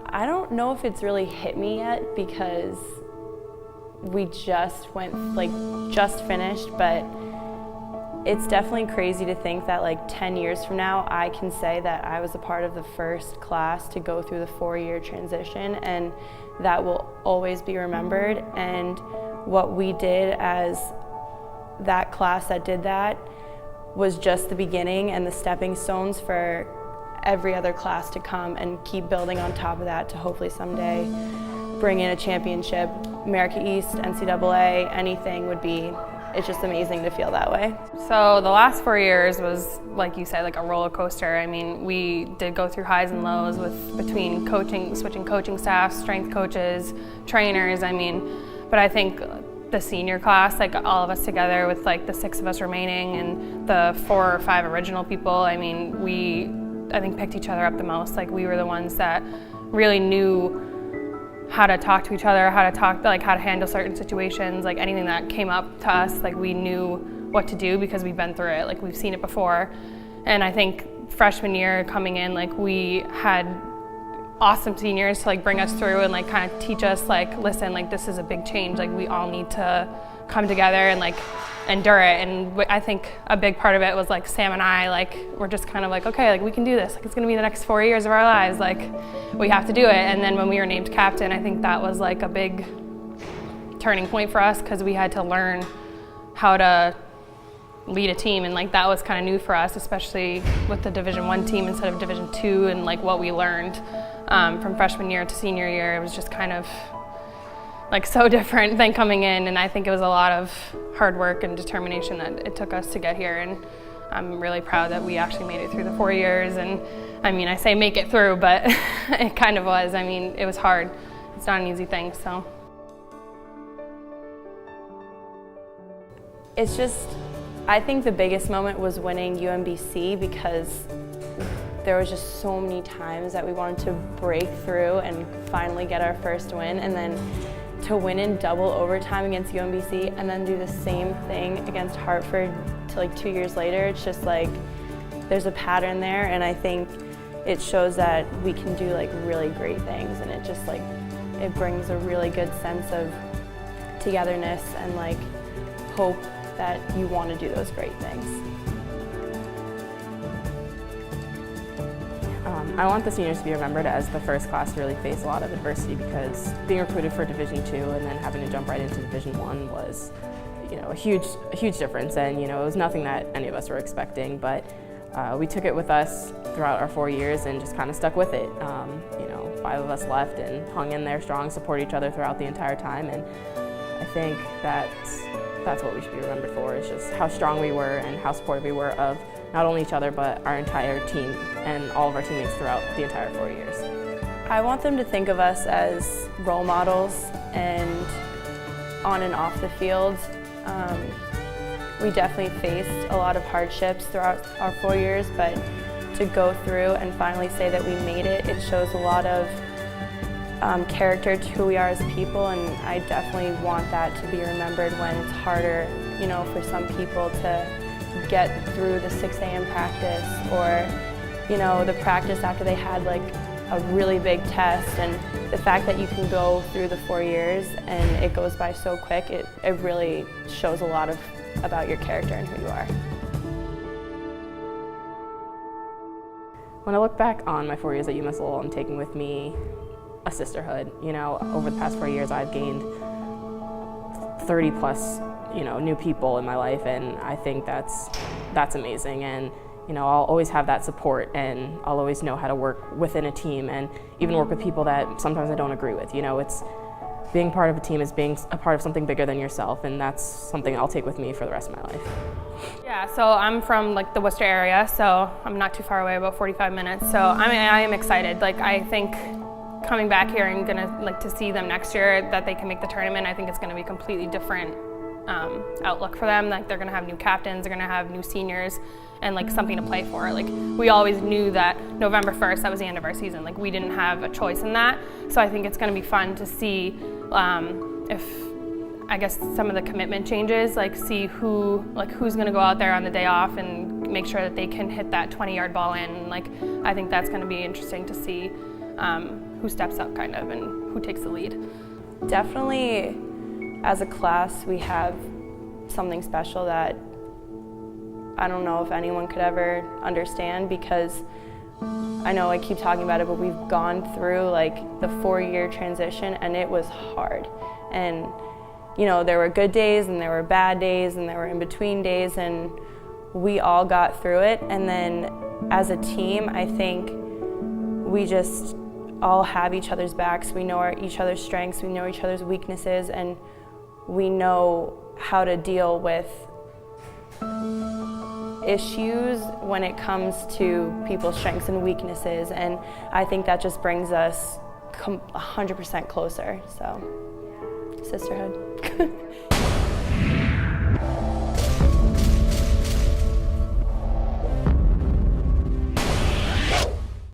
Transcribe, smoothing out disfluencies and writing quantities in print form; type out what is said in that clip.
I don't know if it's really hit me yet because we just just finished, but it's definitely crazy to think that 10 years from now, I can say that I was a part of the first class to go through the 4-year transition, and that will always be remembered. And what we did as that class that did that was just the beginning and the stepping stones for every other class to come, and keep building on top of that to hopefully someday bring in a championship. America East, NCAA, anything would be, it's just amazing to feel that way. So the last 4 years was, like you said, like a roller coaster. I mean, we did go through highs and lows between coaching, switching coaching staff, strength coaches, trainers. I mean, but I think the senior class, all of us together with the 6 of us remaining and the 4 or 5 original people, I mean, I think picked each other up the most. We were the ones that really knew how to talk to each other, how to handle certain situations, anything that came up to us, we knew what to do because we've been through it, we've seen it before. And I think freshman year coming in, we had awesome seniors to bring us through and kind of teach us, listen, this is a big change, we all need to come together and endure it. And I think a big part of it was Sam and I, we're just kind of okay, we can do this. It's gonna be the next 4 years of our lives. We have to do it. And then when we were named captain, I think that was a big turning point for us because we had to learn how to lead a team, and that was kind of new for us, especially with the Division I team instead of Division II, and what we learned from freshman year to senior year. It was just kind of so different than coming in, and I think it was a lot of hard work and determination that it took us to get here, and I'm really proud that we actually made it through the 4 years. And I mean, I say make it through, but it kind of was. I mean, it was hard. It's not an easy thing, so. It's just, I think the biggest moment was winning UMBC because there was just so many times that we wanted to break through and finally get our first win, and then to win in double overtime against UMBC and then do the same thing against Hartford to 2 years later. It's just there's a pattern there, and I think it shows that we can do really great things, and it just it brings a really good sense of togetherness and hope that you want to do those great things. I want the seniors to be remembered as the first class to really face a lot of adversity, because being recruited for Division II and then having to jump right into Division I was, a huge difference, and it was nothing that any of us were expecting. But we took it with us throughout our 4 years and just kind of stuck with it. 5 of us left and hung in there strong, support each other throughout the entire time, and I think that's what we should be remembered for, is just how strong we were and how supportive we were of not only each other, but our entire team and all of our teammates throughout the entire 4 years. I want them to think of us as role models, and on and off the field. We definitely faced a lot of hardships throughout our 4 years, but to go through and finally say that we made it, it shows a lot of character to who we are as people, and I definitely want that to be remembered when it's harder, for some people to get through the 6 a.m. practice, or the practice after they had a really big test. And the fact that you can go through the 4 years and it goes by so quick, it really shows a lot about your character and who you are. When I look back on my 4 years at UMass Lowell, I'm taking with me a sisterhood. Over the past 4 years, I've gained 30 plus new people in my life, and I think that's amazing. And I'll always have that support, and I'll always know how to work within a team, and even work with people that sometimes I don't agree with. It's being part of a team is being a part of something bigger than yourself, and that's something I'll take with me for the rest of my life. Yeah, so I'm from the Worcester area, so I'm not too far away, about 45 minutes. So I am excited. I think coming back here and gonna to see them next year, that they can make the tournament, I think it's gonna be a completely different outlook for them. They're gonna have new captains, they're gonna have new seniors, and something to play for. We always knew that November 1st, that was the end of our season. We didn't have a choice in that. So I think it's gonna be fun to see if, I guess, some of the commitment changes, see who's gonna go out there on the day off and make sure that they can hit that 20-yard ball in. I think that's gonna be interesting to see who steps up kind of and who takes the lead. Definitely, as a class, we have something special that I don't know if anyone could ever understand, because I know I keep talking about it, but we've gone through like the 4-year transition, and it was hard. And you know, there were good days and there were bad days and there were in-between days, and we all got through it. And then as a team, I think we just all have each other's backs. We know each other's strengths, we know each other's weaknesses, and we know how to deal with issues when it comes to people's strengths and weaknesses. And I think that just brings us 100% closer. So, sisterhood.